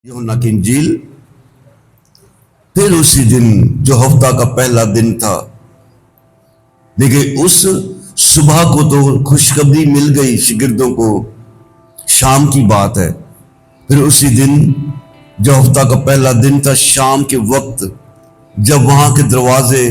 यूहन्ना की इंजील। फिर उसी दिन जो हफ्ता का पहला दिन था, देखिए उस सुबह को तो खुशखबरी मिल गई शागिर्दों को, शाम की बात है। फिर उसी दिन जो हफ्ता का पहला दिन था, शाम के वक्त जब वहां के दरवाजे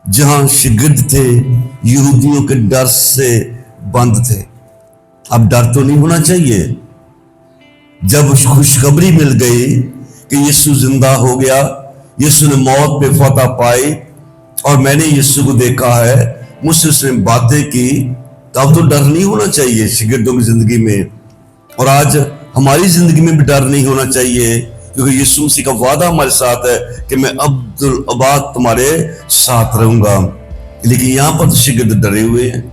जहां शागिर्द थे यहूदियों के डर से बंद थे। अब डर तो नहीं होना चाहिए। जब खुशखबरी मिल गई कि यीशु जिंदा हो गया, यीशु ने मौत पे फतह पाई और मैंने यीशु को देखा है, मुझसे उसने बातें की, तब तो डर नहीं होना चाहिए शागिर्दों की जिंदगी में। और आज हमारी जिंदगी में भी डर नहीं होना चाहिए, क्योंकि यीशु मसीह का वादा हमारे साथ है कि मैं अब्दुल अबाद तुम्हारे साथ रहूंगा। लेकिन यहां पर तो शागिर्द डरे हुए हैं।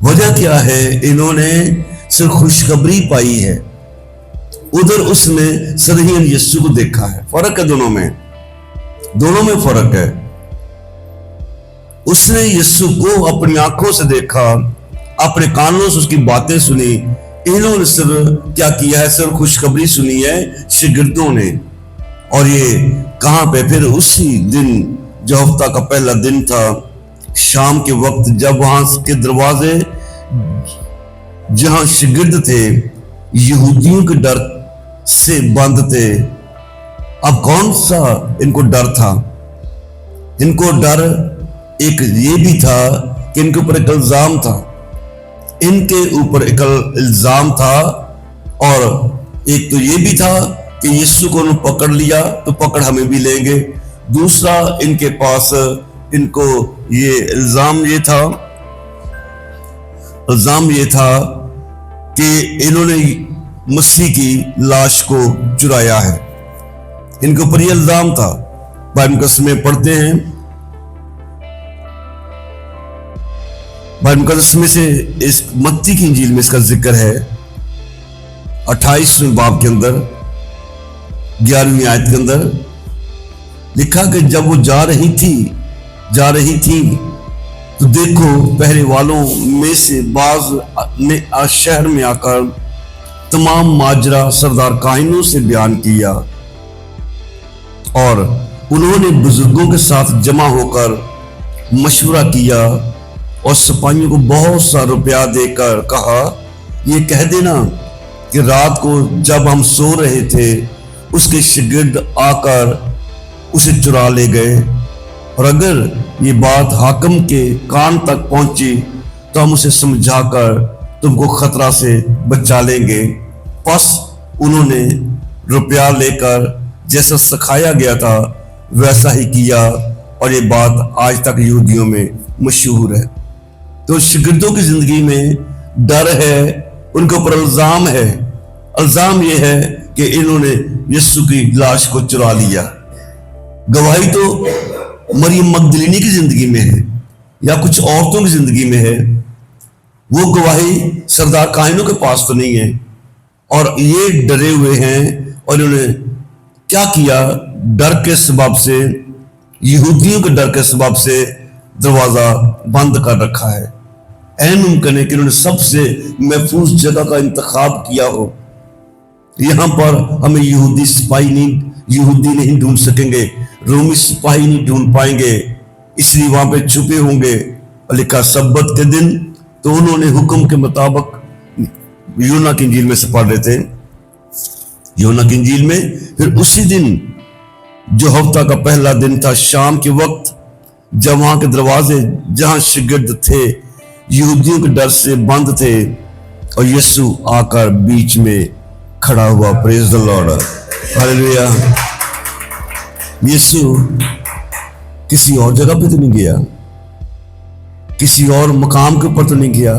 वजह क्या है? इन्होंने सिर्फ खुशखबरी पाई है, उधर उसने सदहीन यीशु को देखा है। फर्क है दोनों में फर्क है। उसने यीशु को अपनी आंखों से देखा, अपने कानों से उसकी बातें सुनी। इन्होंने सिर्फ क्या किया है? सिर्फ खुशखबरी सुनी है शागिर्दों ने। और ये कहां पे? फिर उसी दिन जो हफ्ता का पहला दिन था, शाम के वक्त जब वहां के दरवाजे जहां शागिर्द थे यहूदियों के डर से बंद थे। अब कौन सा इनको डर था? इनको डर एक ये भी था कि इनके ऊपर एक इल्जाम था, और एक तो ये भी था कि यीशु को उन्होंने पकड़ लिया तो पकड़ हमें भी लेंगे। दूसरा इनके पास इनको ये इल्जाम ये था कि इन्होंने मसीह की लाश को चुराया है। इनके ऊपर ये इल्जाम था। बाइबल मुकद्दस में पढ़ते हैं, बाइबल मुकद्दस में से इस मत्ती की इंजील में इसका जिक्र है 28वें बाब के अंदर 11वीं आयत के अंदर लिखा कि जब वो जा रही थी तो देखो पहरे वालों में से बाज ने शहर में आकर तमाम माजरा सरदार काहिनों से बयान किया, और उन्होंने बुजुर्गों के साथ जमा होकर मशवरा किया और सिपाहियों को बहुत सा रुपया देकर कहा, ये कह देना कि रात को जब हम सो रहे थे उसके शागिर्द आकर उसे चुरा ले गए, और अगर ये बात हाकिम के कान तक पहुंची तो हम उसे समझाकर तुमको खतरा से बचा लेंगे। बस उन्होंने रुपया लेकर जैसा सिखाया गया था वैसा ही किया, और ये बात आज तक यहूदियों में मशहूर है। तो शागिर्दों की जिंदगी में डर है, उनके ऊपर इल्जाम है। इल्जाम ये है कि इन्होंने यीशु की लाश को चुरा लिया। गवाही तो मरियम मगदलीनी की जिंदगी में है या कुछ औरतों की जिंदगी में है, वो गवाही सरदार काहिनों के पास तो नहीं है। और ये डरे हुए हैं, और इन्होंने क्या किया? डर के सबब से, यहूदियों के डर के सबब से दरवाजा बंद कर रखा है। ऐन मुमकिन है कि इन्होंने सबसे महफूज जगह का इंतखाब किया हो। यहां पर हमें यहूदी नहीं ढूंढ सकेंगे, रोमी सिपाही नहीं ढूंढ पाएंगे, इसलिए वहां पे छुपे होंगे। और लिखा सब्बत के दिन, तो उन्होंने हुक्म के मुताबिक यूहन्ना की इंजील में से पढ़ रहे थे, यूहन्ना की इंजील में। फिर उसी दिन जो हफ्ता का पहला दिन था, शाम के वक्त जब वहां के दरवाजे जहां शागिर्द थे यहूदियों के डर से बंद थे, और यीशु आकर बीच में खड़ा हुआ। Praise the lord, hallelujah. यीशु किसी और जगह पे तो नहीं गया, किसी और मकाम के ऊपर तो नहीं गया।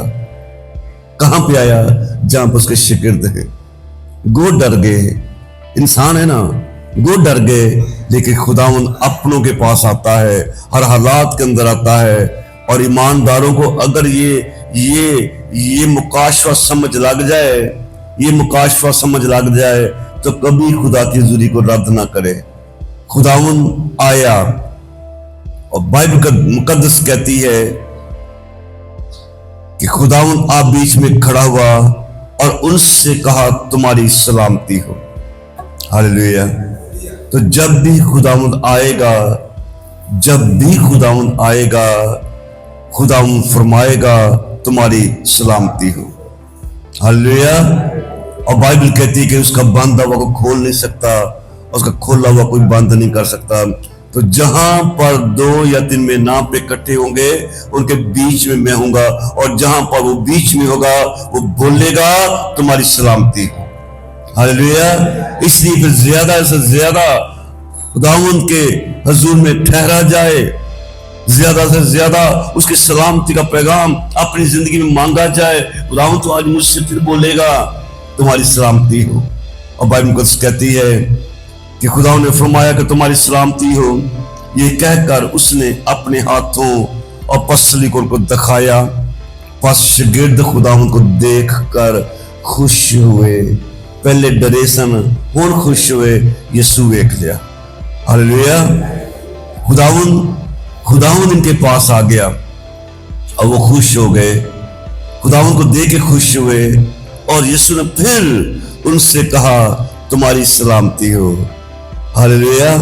कहां पे आया? जहां पर उसके शागिर्द हैं। गो डर गए, इंसान है ना, गो डर गए। लेकिन खुदावंद अपनों के पास आता है, हर हालात के अंदर आता है। और ईमानदारों को अगर ये मुकाशवा समझ लग जाए तो कभी खुदा की हुजूरी को रद्द ना करे। खुदावंद आया, और बाइबल मुकद्दस कहती है कि खुदावंद आप बीच में खड़ा हुआ اور उनसे कहा तुम्हारी सलामती हो। हालेलुया। तो जब भी खुदावंद आएगा खुदावंद फरमाएगा तुम्हारी सलामती हो। हालेलुया। और बाइबल कहती है कि उसका बंधा हुआ को खोल नहीं सकता, उसका खोला हुआ कोई बंद नहीं कर सकता। तो जहां पर 2 या 3 में नाम पे इकट्ठे होंगे उनके बीच में मैं हूंगा, और जहां पर वो बीच में होगा वो बोलेगा तुम्हारी सलामती हो। हालेलुया। इसलिए फिर ज्यादा से ज्यादा खुदावंद के हुजूर में ठहरा जाए, ज्यादा से ज्यादा उसकी सलामती का पैगाम अपनी जिंदगी में मांगा जाए। खुदावंद तो आज मुझसे फिर बोलेगा तुम्हारी सलामती हो। और बाइबल मुकद्दस कहती है कि खुदा ने फरमाया कि तुम्हारी सलामती हो। ये कहकर उसने अपने हाथों और पसली को उनको दिखाया। बस शागिर्द खुदावंद को देखकर खुश हुए। पहले डरे सन, हुण खुश हुए, यीशु देख लिया। हालेलुया। खुदावंद इनके पास आ गया और वो खुश हो गए, खुदावंद को देख के खुश हुए। और यीशु ने फिर उनसे कहा तुम्हारी सलामती हो। हालेलुया।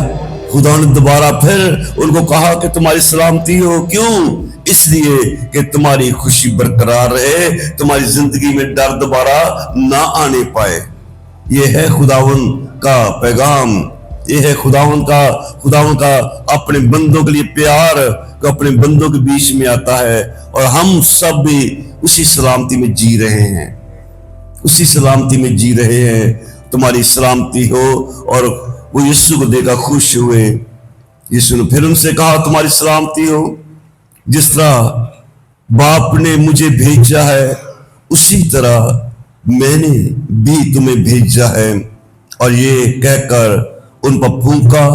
खुदा ने दोबारा फिर उनको कहा कि तुम्हारी सलामती हो। क्यों? इसलिए कि तुम्हारी खुशी बरकरार रहे, तुम्हारी जिंदगी में डर दोबारा ना आने पाए। ये है खुदावंद का पैगाम, ये है खुदावंद का अपने बंदों के लिए प्यार, अपने बंदों के बीच में आता है। और हम सब भी उसी सलामती में जी रहे हैं, उसी सलामती में जी रहे हैं। तुम्हारी सलामती हो। और वो यीशु को देखा खुश हुए। यीशु ने फिर उनसे कहा तुम्हारी सलामती हो। जिस तरह बाप ने मुझे भेजा है उसी तरह मैंने भी तुम्हें भेजा है। और ये कहकर उन पर फूंका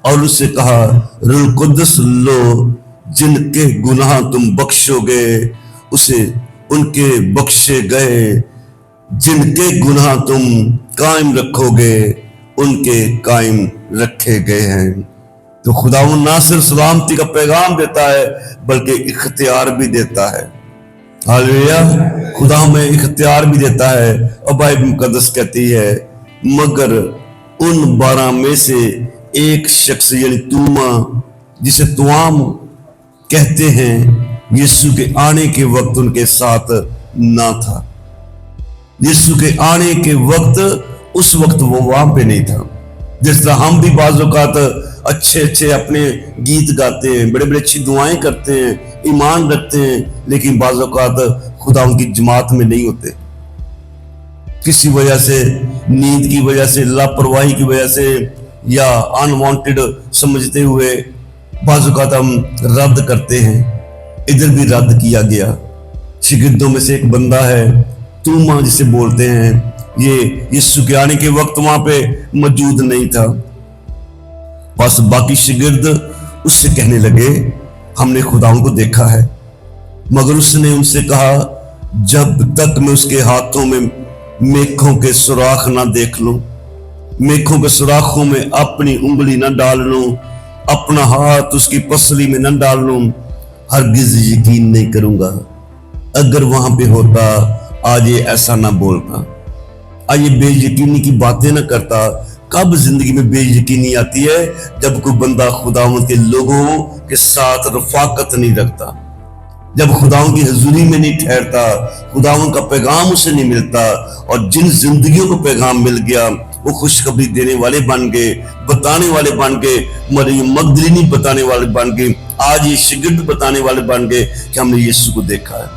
और उससे कहा रूह कुद्दस लो, जिनके गुनाह तुम बख्शोगे उसे उनके बख्शे गए, जिनके गुनाह तुम कायम रखोगे उनके कायम रखे गए हैं। तो खुदावंद ना सिर्फ सलामती का पैगाम देता है बल्कि इख्तियार भी देता है। हालेलुया। खुदा हमें इख्तियार भी देता है। और बाइबल मुकद्दस कहती है मगर उन 12 में से एक शख्स यानी तूमा, जिसे तुआम कहते हैं, यीशु के आने के वक्त उनके साथ ना था। यीशु के आने के वक्त उस वक्त वो वहां पे नहीं था। जिस तरह हम भी बाज़ औक़ात अच्छे अपने गीत गाते हैं, बड़े अच्छी दुआएं करते हैं, ईमान रखते हैं, लेकिन बाज़ औक़ात खुदा उनकी जमात में नहीं होते। किसी वजह से, नींद की वजह से, लापरवाही की वजह से, या अनवांटेड समझते हुए बाज़ औक़ात हम रद्द करते हैं। इधर भी रद्द किया गया। शागिर्दों में से एक बंदा है तूमा जिसे बोलते हैं, ये यीशु के आने के वक्त वहां पे मौजूद नहीं था। बस बाकी शागिर्द उससे कहने लगे हमने खुदावंद को देखा है। मगर उसने उनसे कहा जब तक मैं उसके हाथों में मेखों के सुराख ना देख लूं, मेखों के सुराखों में अपनी उंगली ना डाल लूं, अपना हाथ उसकी पसली में न डाल लूं, हरगिज यकीन नहीं करूंगा। अगर वहां पे होता आज ये ऐसा ना बोलता, आज ये बेयकीनी की बातें ना करता। कब जिंदगी में बेयकीनी आती है? जब कोई बंदा खुदावंद के लोगों के साथ रफाकत नहीं रखता, जब खुदावंद की हजूरी में नहीं ठहरता, खुदावंद का पैगाम उसे नहीं मिलता। और जिन जिंदगियों को पैगाम मिल गया वो खुशखबरी देने वाले बन गए, बताने वाले बन गए, मरियम मगदलीनी बताने वाले बन गए, आज ये शागिर्द बताने वाले बन गए कि हमने यीशु को देखा है।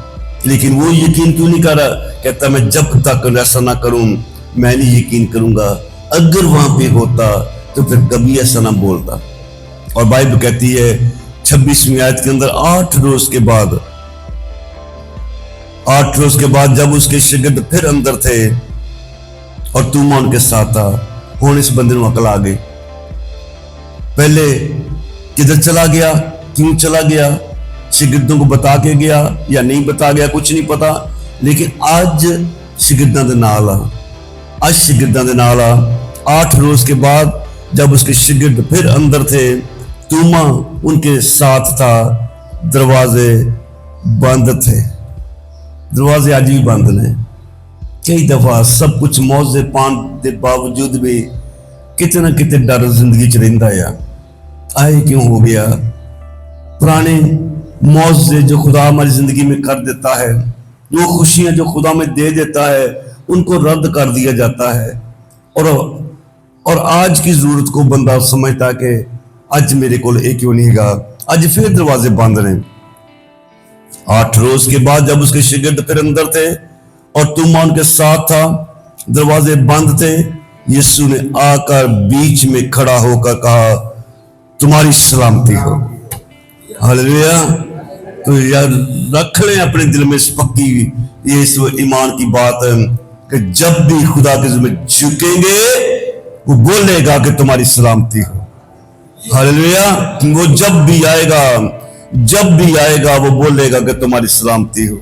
लेकिन वो यकीन क्यों नहीं कर रहा? कहता मैं जब तक ऐसा ना करूं मैं नहीं यकीन करूंगा। अगर वहां पे होता तो फिर कभी ऐसा ना बोलता। और बाइबल कहती है 26वीं आयत के अंदर 8 रोज के बाद जब उसके शागिर्द फिर अंदर थे और तूमा उनके साथ था, हुण इस बंदे को अकल आ गई। पहले किधर चला गया, क्यों चला गया, शागिर्दों को बता के गया या नहीं बता गया, कुछ नहीं पता। लेकिन आज शागिर्दां दे नाल आ, आज शागिर्दां दे नाल आ। 8 रोज के बाद जब उसके शागिर्द फिर अंदर थे, तूमा उनके साथ था, दरवाजे बंद थे। दरवाजे आज भी बंद ने। कई दफा सब कुछ मौजे पान के बावजूद भी कितना कितने डर जिंदगी च रहिंदा आ। आए क्यों हो गया? पुराने मौजे जो खुदा हमारी जिंदगी में कर देता है, वो खुशियां जो खुदा में दे देता है, उनको रद्द कर दिया जाता है। और आज की जरूरत को बंदा समझता कि आज मेरे को एक क्यों नहीं गा, आज फिर दरवाजे बंद ने। 8 रोज के बाद जब उसके शिगिर्द फिर अंदर थे और तुमा उनके साथ था, दरवाजे बंद थे, यीशु ने आकर बीच में खड़ा होकर कहा, तुम्हारी सलामती हो। हालेलुया। तो यार रख लें अपने दिल में इस पक्की ये इस ईमान की बात कि जब भी खुदा के ज़िम्मे झुकेंगे वो बोलेगा कि तुम्हारी सलामती हो। हालेलुया। वो जब भी आएगा वो बोलेगा कि तुम्हारी सलामती हो।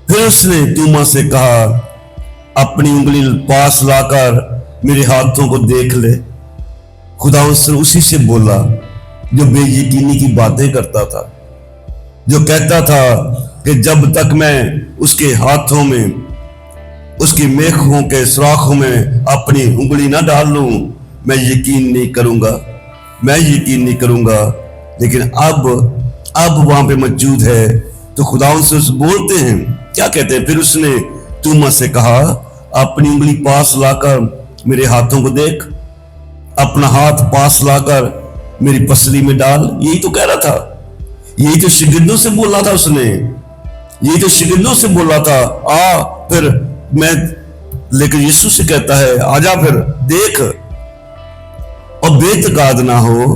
फिर उसने तुमा से कहा, अपनी उंगली पास लाकर मेरे हाथों को देख ले। खुदा उससे उसी से बोला जो बेयकीनी की बातें करता था, जो कहता था कि जब तक मैं उसके हाथों में, उसकी मेखों के सुराखों में अपनी उंगली ना डाल लूं, मैं यकीन नहीं करूंगा। लेकिन अब वहां पे मौजूद है तो खुदा उनसे बोलते हैं, क्या कहते हैं? फिर उसने तुमा से कहा, अपनी उंगली पास लाकर मेरे हाथों को देख, अपना हाथ पास लाकर मेरी पसली में डाल। यही तो कह रहा था, यही तो शिगिर्दों से बोला था उसने, यही तो शिगिर्दों से बोला था, आ फिर मैं। लेकिन यीशु से कहता है, आजा फिर देख, और बेतकाद ना हो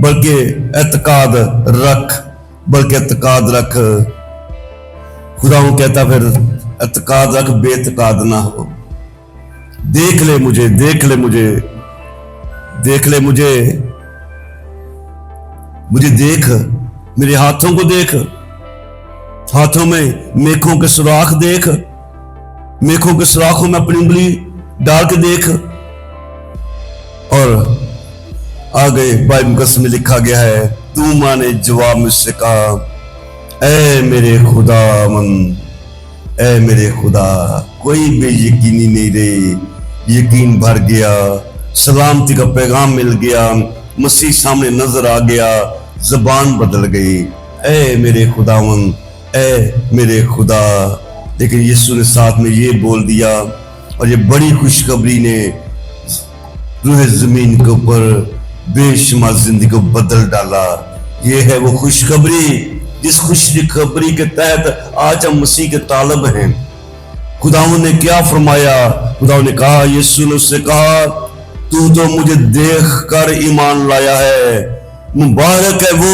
बल्कि एतकाद रख। खुदा वो कहता फिर एतकाद रख, बेतकाद ना हो। देख ले मुझे, देख, मेरे हाथों को देख, हाथों में मेखों के सुराख देख, मेखों के सुराखों में अपनी उंगली डाल के देख। और आगे बाइबल मुकद्दस में लिखा गया है, तुमा ने जवाब मुझसे कहा, ऐ मेरे खुदा, कोई बेयकीनी नहीं रही, यकीन भर गया, सलामती का पैगाम मिल गया, मसीह सामने नजर आ गया, जबान बदल गई, ऐ मेरे खुदा। लेकिन यीशु ने साथ में ये बोल दिया, और ये बड़ी खुशखबरी ने रूह जमीन के ऊपर बेशुमार जिंदगी को बदल डाला। ये है वो खुशखबरी, जिस खुशखबरी के तहत आज हम मसीह के तालब हैं। खुदावंद ने क्या फरमाया? खुदावंद ने कहा, यीशु ने उससे कहा, तू तो मुझे देख कर ईमान लाया है, मुबारक है वो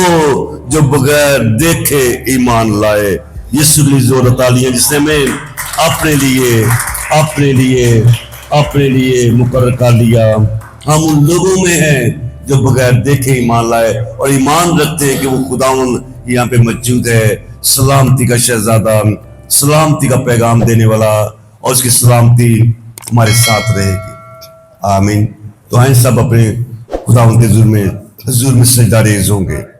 जो बगैर देखे ईमान लाए। यीशु की जोर तालियां जिसने मैं अपने लिए मुकर्रर कर लिया। हम उन लोगों में हैं जो बगैर देखे ईमान लाए और ईमान रखते हैं कि वो खुदावंद यहाँ पे मौजूद है, सलामती का शहजादा, सलामती का पैगाम देने वाला, और उसकी सलामती हमारे साथ रहेगी। आमीन। तो आए सब अपने खुदावंद के हुजूर में सजदा रेज़ होंगे।